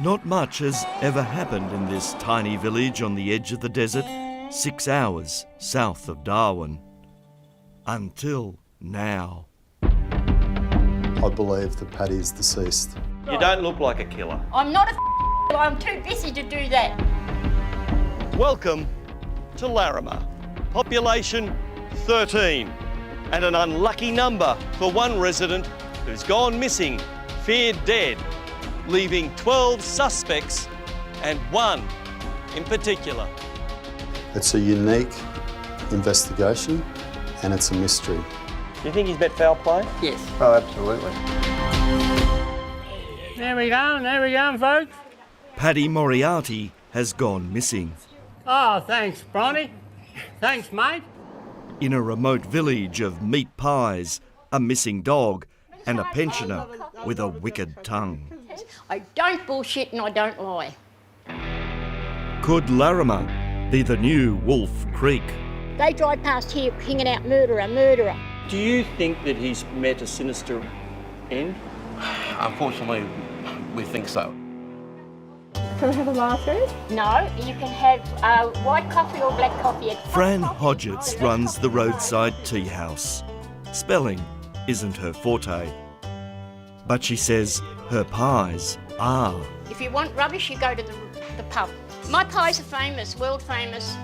Not much has ever happened in this tiny village on the edge of the desert, 6 hours south of Darwin. Until now. I believe that Paddy is deceased. You don't look like a killer. I'm not a I'm too busy to do that. Welcome to Larrimah. Population 13. And an unlucky number for one resident who's gone missing, feared dead, leaving 12 suspects and one in particular. It's a unique investigation and it's a mystery. Do you think he's met foul play? Yes. Oh, absolutely. There we go, folks. Paddy Moriarty has gone missing. Oh, thanks, Bronny. Thanks, mate. In a remote village of meat pies, a missing dog, and a pensioner with a wicked tongue. I don't bullshit and I don't lie. Could Larrimah be the new Wolf Creek? They drive past here hanging out murderer, murderer. Do you think that he's met a sinister end? Unfortunately, we think so. Can I have a latte? No, you can have white coffee or black coffee. Fran Hodgetts runs the roadside tea house. Spelling isn't her forte. But she says her pies are. If you want rubbish, you go to the pub. My pies are famous, world famous.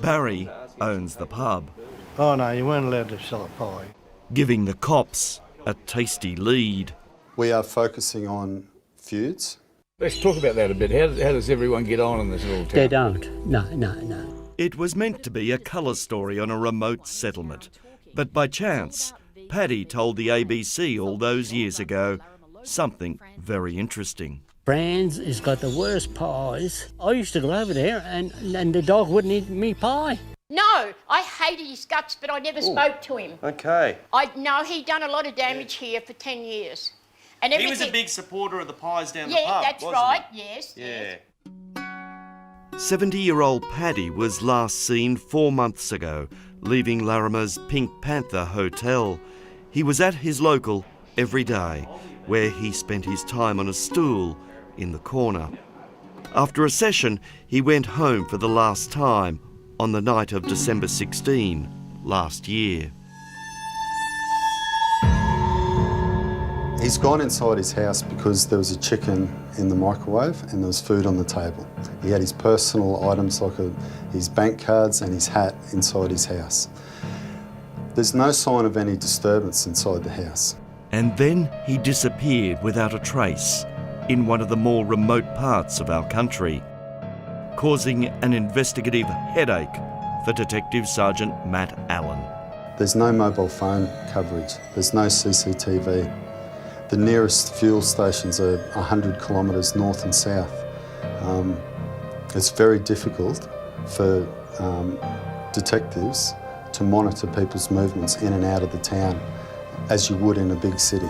Barry owns the pub, Oh no, you weren't allowed to sell a pie. giving the cops a tasty lead. We are focusing on feuds. Let's talk about that a bit. How does everyone get on in this little town? They don't. No. It was meant to be a colour story on a remote settlement, but by chance, Paddy told the ABC all those years ago something very interesting. Fran's has got the worst pies. I used to go over there and the dog wouldn't eat me pie. No, I hated his guts, but I never spoke to him. Okay. He'd done a lot of damage here for 10 years. And He was a big supporter of the pies down the Yeah, pub, that's wasn't right, he? yes. Yeah. 70-year-old Paddy was last seen 4 months ago, leaving Larrimah's Pink Panther Hotel. He was at his local every day, where he spent his time on a stool in the corner. After a session, he went home for the last time on the night of December 16 last year. He's gone inside his house because there was a chicken in the microwave and there was food on the table. He had his personal items like his bank cards and his hat inside his house. There's no sign of any disturbance inside the house. And then he disappeared without a trace in one of the more remote parts of our country, causing an investigative headache for Detective Sergeant Matt Allen. There's no mobile phone coverage. There's no CCTV. The nearest fuel stations are 100 kilometres north and south. It's very difficult for detectives to monitor people's movements in and out of the town as you would in a big city.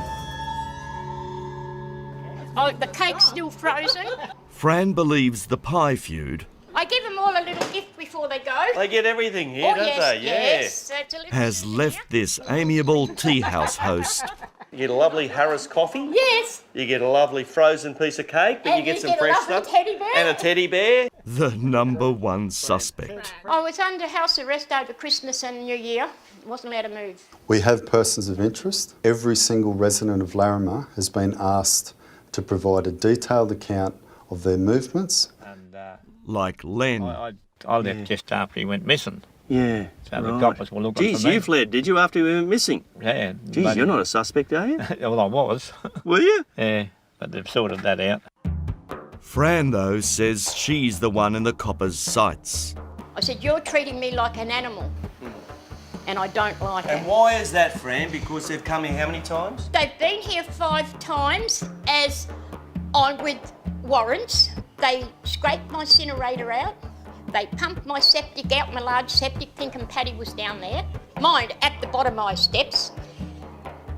Oh, the cake's still frozen. Fran believes the pie feud I give them all a little gift before they go. They get everything here, Oh, don't yes, they? Yeah. yes. It's a little has souvenir. left this amiable tea house host You get a lovely Harris coffee. Yes. You get a lovely frozen piece of cake, but And you get you some get a fresh lovely stuff. teddy bear. And a teddy bear. the number one suspect. I was under house arrest over Christmas and New Year. Wasn't allowed to move. We have persons of interest. Every single resident of Larrimah has been asked to provide a detailed account of their movements. And Like Len, I left just after he went missing. Yeah. So the coppers were looking Geez, for me. you fled, did you, after you went missing? Yeah. Geez, but- you're not a suspect, are you? Well, I was. Were you? Yeah, but they've sorted that out. Fran, though, says she's the one in the coppers' sights. I said, you're treating me like an animal. And I don't like And it. why is that, Fran? Because they've come here how many times? They've been here 5 times as on with warrants. They scraped my incinerator out. They pumped my septic out, my large septic, thinking Paddy was down there. Mind, at the bottom of my steps.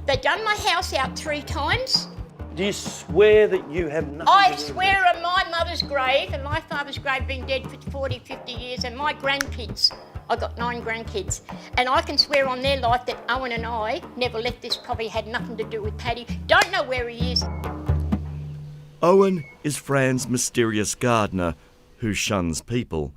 They done my house out 3 times. Do you swear that you have nothing I to do with swear on my mother's grave and my father's grave being dead for 40, 50 years and my grandkids. I got 9 grandkids. And I can swear on their life that Owen and I never left this property, had nothing to do with Paddy. Don't know where he is. Owen is Fran's mysterious gardener who shuns people.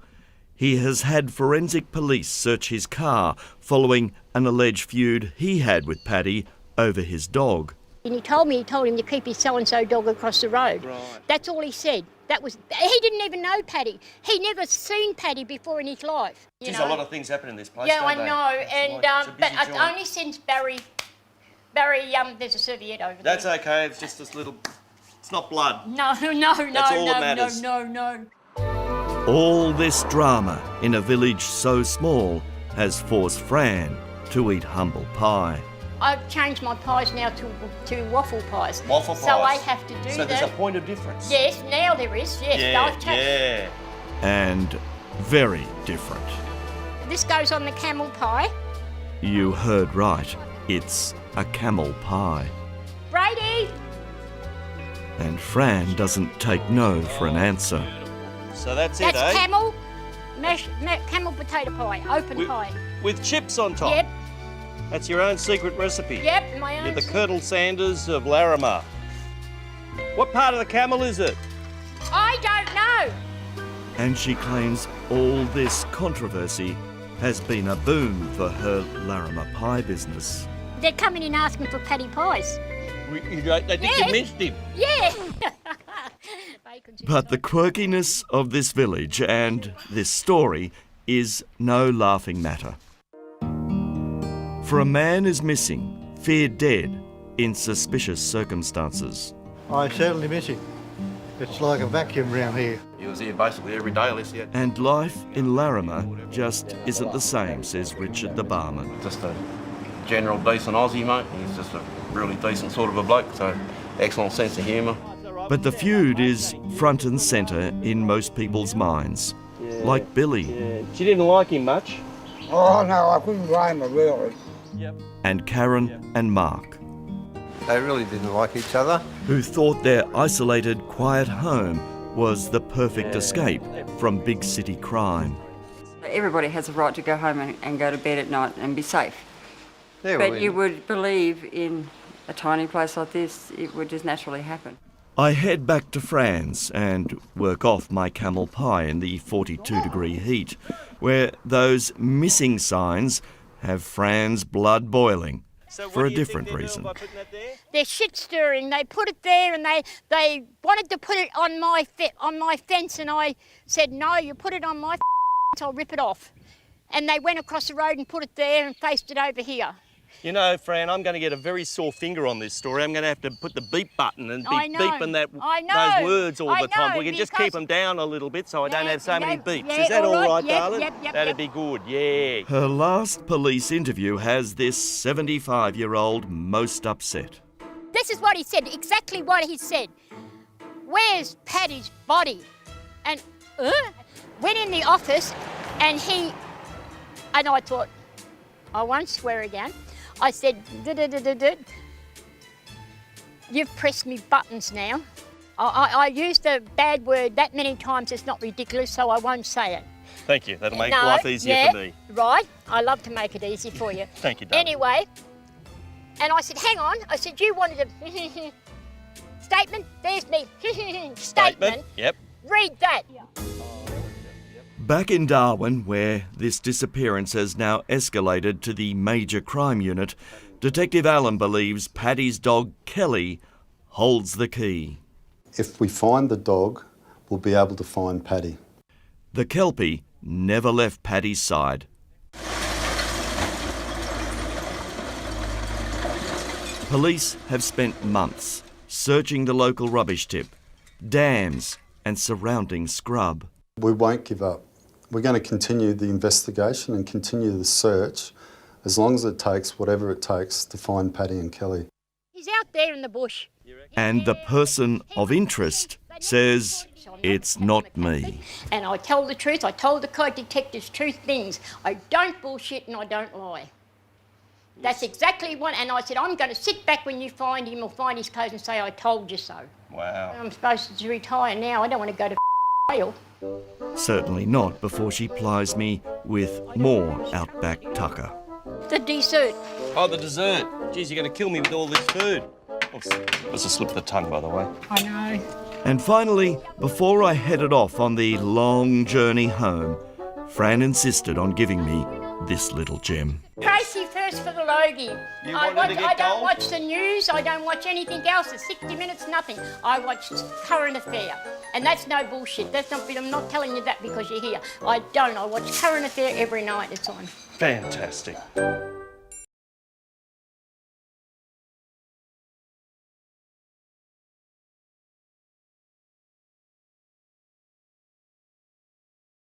He has had forensic police search his car following an alleged feud he had with Paddy over his dog. And he told him to keep his so-and-so dog across the road. Right. That's all he said. He didn't even know Paddy. He never seen Paddy before in his life. There's a lot of things happen in this place, yeah, don't I they? know. And but only since Barry, there's a serviette over there. That's okay. It's just this little. It's not blood. No. That's all that matters. No. All this drama in a village so small has forced Fran to eat humble pie. I've changed my pies now to waffle pies. Waffle pies. So I have to do So there's a point of difference. Yes, now there is. Yes, Yeah. And very different. This goes on the camel pie. You heard right. It's a camel pie. Brady! And Fran doesn't take no for an answer. So that's That's it, eh? camel, camel potato pie, open pie. With chips on top. Yep, That's your own secret recipe. yep, my own. You're the Colonel Sanders of Larimer. What part of the camel is it? I don't know. And she claims all this controversy has been a boom for her Larimer pie business. They're coming in asking for patty pies. They think you minced him. Yeah. But the quirkiness of this village and this story is no laughing matter. For a man is missing, feared dead, in suspicious circumstances. I certainly miss him. It's like a vacuum round here. He was here basically every day, let's say. And life in Larimer just isn't the same, says Richard the barman. Just a general decent Aussie, mate. He's just a really decent sort of a bloke, so excellent sense of humour. But the feud is front and centre in most people's minds. Like Billy. Yeah. She didn't like him much. Oh, no, I couldn't blame her, really. And Karen and Mark, They really didn't like each other. who thought their isolated, quiet home was the perfect escape from big city crime. Everybody has a right to go home and go to bed at night and be safe. Yeah, But you would believe in a tiny place like this, it would just naturally happen. I head back to Fran's and work off my camel pie in the 42-degree heat, where those missing signs have Fran's blood boiling for a different reason. They're shit stirring. They put it there and they wanted to put it on my fence, and I said, no, you put it on my fence, I'll rip it off. And they went across the road and put it there and faced it over here. You know, Fran, I'm going to get a very sore finger on this story. I'm going to have to put the beep button and be beeping those words all the time. We can just keep them down a little bit so I don't have so many beeps. Yeah, Is that all right, yep, darling? Yep, That'd be good, yeah. Her last police interview has this 75-year-old most upset. This is what he said, exactly what he said. Where's Paddy's body? And went in the office and I thought, I won't swear again. I said, you've pressed me buttons now. I used the bad word that many times, it's not ridiculous, so I won't say it. Thank you. That'll make life easier for me. Right. I love to make it easy for you. Thank you, darling. Anyway, and I said, hang on. I said, you wanted a statement? There's me. Statement. Yep. Read that. Back in Darwin, where this disappearance has now escalated to the major crime unit, Detective Allen believes Paddy's dog, Kelly, holds the key. If we find the dog, we'll be able to find Paddy. The Kelpie never left Paddy's side. Police have spent months searching the local rubbish tip, dams and surrounding scrub. We won't give up. We're going to continue the investigation and continue the search as long as it takes whatever it takes to find Paddy and Kelly. He's out there in the bush. And the person of interest says, it's not me. And I tell the truth. I told the co-detectives truth things. I don't bullshit and I don't lie. That's exactly what, and I said, I'm going to sit back when you find him or find his clothes and say, I told you so. Wow. I'm supposed to retire now. I don't want to go to jail. Certainly not before she plies me with more Outback Tucker. The dessert. Oh, the dessert. Geez, you're going to kill me with all this food. That's a slip of the tongue, by the way. I know. And finally, before I headed off on the long journey home, Fran insisted on giving me this little gem. Tracy first for the Logie. I don't watch the news, I don't watch anything else. It's 60 minutes, nothing. I watch Current Affair. And that's no bullshit. I'm not telling you that because you're here. I don't. I watch Current Affair every night it's on. Fantastic.